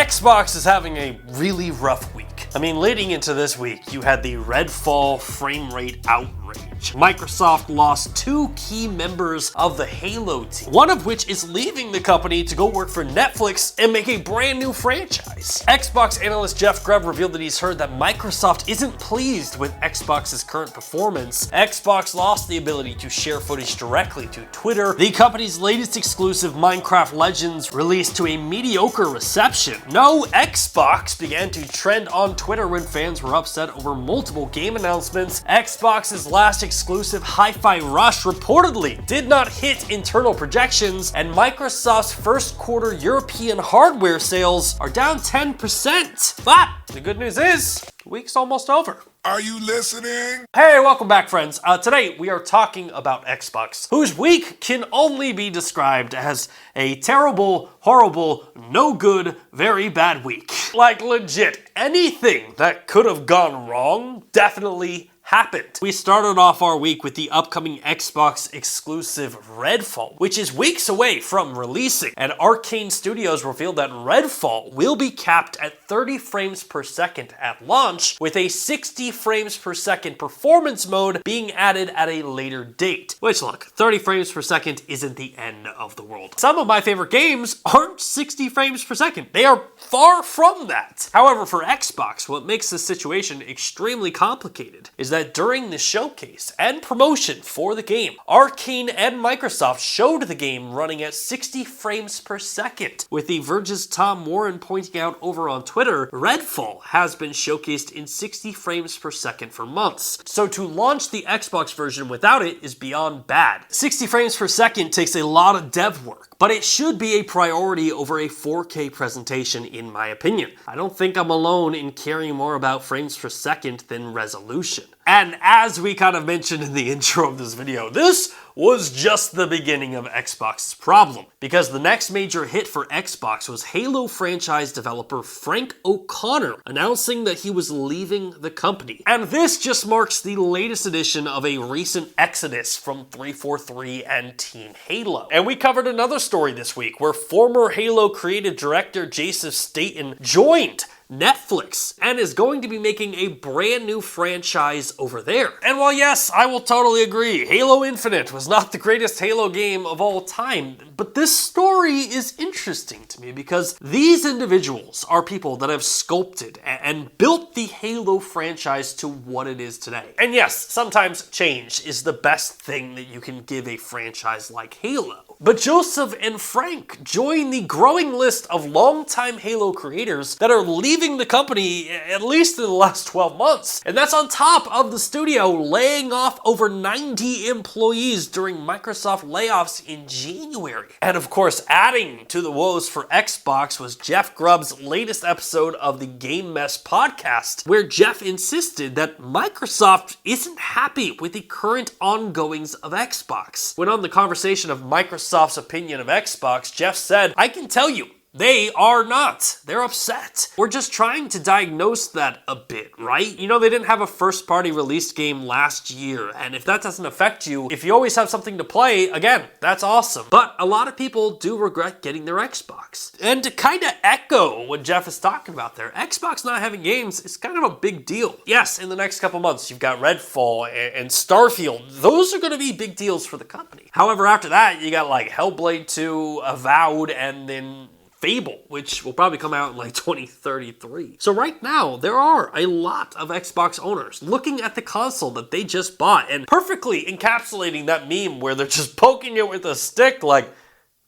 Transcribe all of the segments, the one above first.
Xbox is having a really rough week. I mean, leading into this week, you had the Redfall frame rate outrage. Microsoft lost two key members of the Halo team, one of which is leaving the company to go work for Netflix and make a brand new franchise. Xbox analyst Jeff Grubb revealed that he's heard that Microsoft isn't pleased with Xbox's current performance. Xbox lost the ability to share footage directly to Twitter. The company's latest exclusive, Minecraft Legends, released to a mediocre reception. No Xbox began to trend on Twitter when fans were upset over multiple game announcements. Xbox's last exclusive, Hi-Fi Rush, reportedly did not hit internal projections, and Microsoft's first quarter European hardware sales are down 10%. But the good news is, the week's almost over. Are you listening? Hey, welcome back, friends. Today we are talking about Xbox, whose week can only be described as a terrible, horrible, no good, very bad week. Like legit, anything that could have gone wrong definitely happened. We started off our week with the upcoming Xbox exclusive Redfall, which is weeks away from releasing, and Arcane Studios revealed that Redfall will be capped at 30 frames per second at launch, with a 60 frames per second performance mode being added at a later date. Which, look, 30 frames per second isn't the end of the world. Some of my favorite games aren't 60 frames per second. They are far from that. However, for Xbox, what makes this situation extremely complicated is that during the showcase and promotion for the game, Arcane and Microsoft showed the game running at 60 frames per second, with The Verge's Tom Warren pointing out over on Twitter, Redfall has been showcased in 60 frames per second for months. So to launch the Xbox version without it is beyond bad. 60 frames per second takes a lot of dev work, but it should be a priority over a 4K presentation in my opinion. I don't think I'm alone in caring more about frames per second than resolution. And as we kind of mentioned in the intro of this video, this was just the beginning of Xbox's problem, because the next major hit for Xbox was Halo franchise developer Frank O'Connor announcing that he was leaving the company. And this just marks the latest edition of a recent exodus from 343 and Team Halo. And we covered another story this week where former Halo creative director Jason Staten joined Netflix and is going to be making a brand new franchise over there. And while yes, I will totally agree, Halo Infinite was not the greatest Halo game of all time, but this story is interesting to me because these individuals are people that have sculpted and built the Halo franchise to what it is today. And yes, sometimes change is the best thing that you can give a franchise like Halo. But Joseph and Frank join the growing list of longtime Halo creators that are leaving the company, at least in the last 12 months. And that's on top of the studio laying off over 90 employees during Microsoft layoffs in January. And of course, adding to the woes for Xbox was Jeff Grubb's latest episode of the Game Mess podcast, where Jeff insisted that Microsoft isn't happy with the current ongoings of Xbox. When on the conversation of Microsoft's opinion of Xbox, Jeff said, "I can tell you, they are not. They're upset. We're just trying to diagnose that a bit, right? You know, they didn't have a first-party released game last year, and if that doesn't affect you, if you always have something to play, again, that's awesome. But a lot of people do regret getting their Xbox." And to kind of echo what Jeff is talking about there, Xbox not having games is kind of a big deal. Yes, in the next couple months, you've got Redfall and Starfield. Those are going to be big deals for the company. However, after that, you got like Hellblade 2, Avowed, and then Fable, which will probably come out in like 2033. So right now, there are a lot of Xbox owners looking at the console that they just bought and perfectly encapsulating that meme where they're just poking it with a stick like,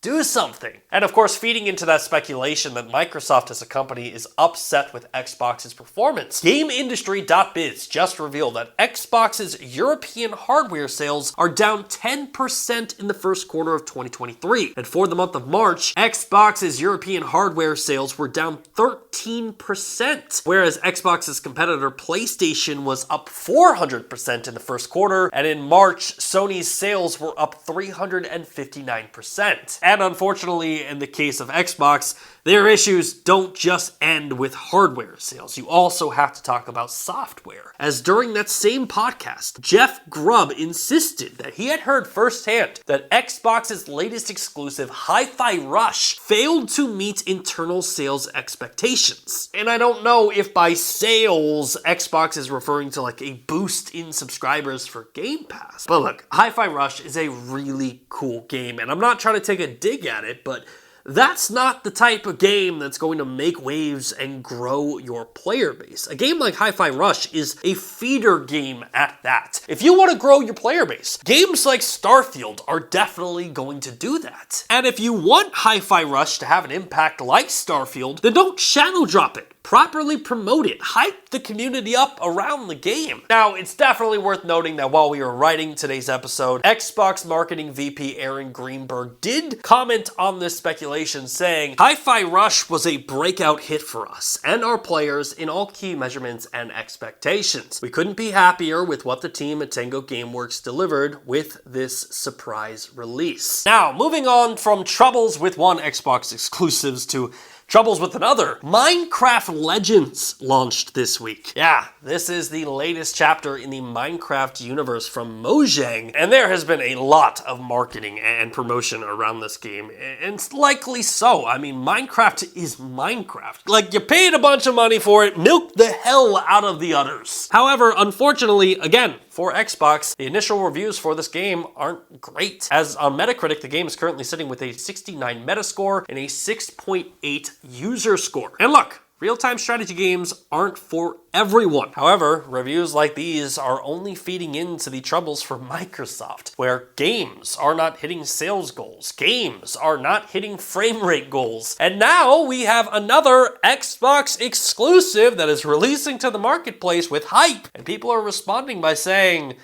do something. And of course, feeding into that speculation that Microsoft as a company is upset with Xbox's performance, GameIndustry.biz just revealed that Xbox's European hardware sales are down 10% in the first quarter of 2023. And for the month of March, Xbox's European hardware sales were down 13%, whereas Xbox's competitor PlayStation was up 400% in the first quarter, and in March, Sony's sales were up 359%. And unfortunately, in the case of Xbox, their issues don't just end with hardware sales. You also have to talk about software. As during that same podcast, Jeff Grubb insisted that he had heard firsthand that Xbox's latest exclusive, Hi-Fi Rush, failed to meet internal sales expectations. And I don't know if by sales, Xbox is referring to like a boost in subscribers for Game Pass. But look, Hi-Fi Rush is a really cool game, and I'm not trying to take a dig at it, but that's not the type of game that's going to make waves and grow your player base. A game like Hi-Fi Rush is a feeder game at that. If you want to grow your player base, games like Starfield are definitely going to do that. And if you want Hi-Fi Rush to have an impact like Starfield, then don't shadow drop it. Properly promote it. Hype the community up around the game. Now, it's definitely worth noting that while we were writing today's episode, Xbox marketing VP Aaron Greenberg did comment on this speculation saying, Hi-Fi Rush was a breakout hit for us and our players in all key measurements and expectations. We couldn't be happier with what the team at Tango Gameworks delivered with this surprise release. Now, moving on from troubles with one Xbox exclusives to troubles with another, Minecraft Legends launched this week. Yeah, this is the latest chapter in the Minecraft universe from Mojang, and there has been a lot of marketing and promotion around this game, and likely so. I mean, Minecraft is Minecraft. Like, you paid a bunch of money for it, milk the hell out of the others. However, unfortunately, again, for Xbox, the initial reviews for this game aren't great. As on Metacritic, the game is currently sitting with a 69 Metascore and a 6.8 user score. And look, real-time strategy games aren't for everyone. However, reviews like these are only feeding into the troubles for Microsoft, where games are not hitting sales goals, games are not hitting frame rate goals, and now we have another Xbox exclusive that is releasing to the marketplace with hype, and people are responding by saying,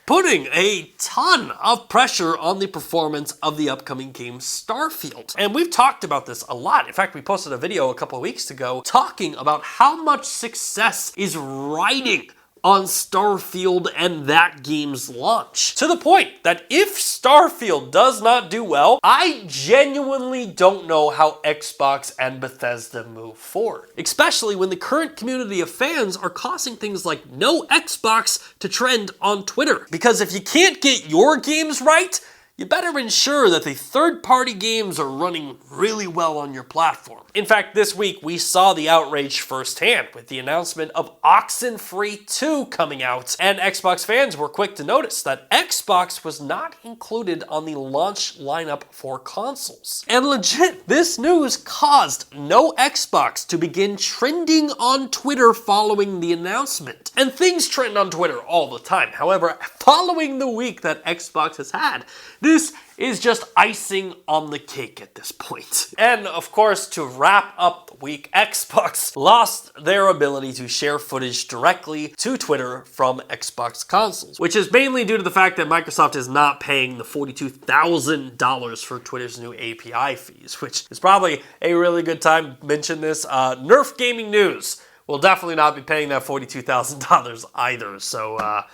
putting a ton of pressure on the performance of the upcoming game Starfield. And we've talked about this a lot. In fact, we posted a video a couple of weeks ago talking about how much success is riding on Starfield and that game's launch. To the point that if Starfield does not do well, I genuinely don't know how Xbox and Bethesda move forward. Especially when the current community of fans are causing things like no Xbox to trend on Twitter. Because if you can't get your games right, you better ensure that the third-party games are running really well on your platform. In fact, this week we saw the outrage firsthand with the announcement of Oxenfree 2 coming out, and Xbox fans were quick to notice that Xbox was not included on the launch lineup for consoles. And legit, this news caused no Xbox to begin trending on Twitter following the announcement. And things trend on Twitter all the time. However, following the week that Xbox has had, this is just icing on the cake at this point. And of course, to wrap up the week, Xbox lost their ability to share footage directly to Twitter from Xbox consoles, which is mainly due to the fact that Microsoft is not paying the $42,000 for Twitter's new API fees, which is probably a really good time to mention this. Nerf Gaming News will definitely not be paying that $42,000 either, so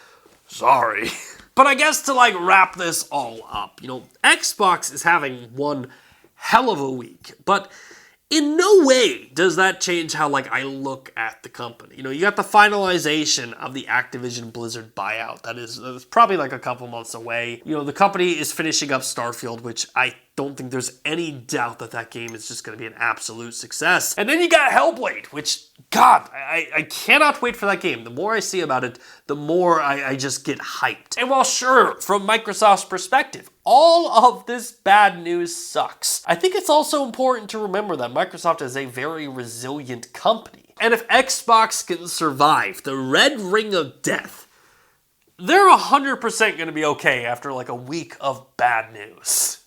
sorry. But I guess to wrap this all up, Xbox is having one hell of a week, but in no way does that change how I look at the company. You got the finalization of the Activision Blizzard buyout. That is probably a couple months away. The company is finishing up Starfield, which I don't think there's any doubt that game is just going to be an absolute success. And then you got Hellblade, which, God, I cannot wait for that game. The more I see about it, the more I just get hyped. And while sure, from Microsoft's perspective, all of this bad news sucks, I think it's also important to remember that Microsoft is a very resilient company. And if Xbox can survive the red ring of death, they're 100% going to be okay after a week of bad news.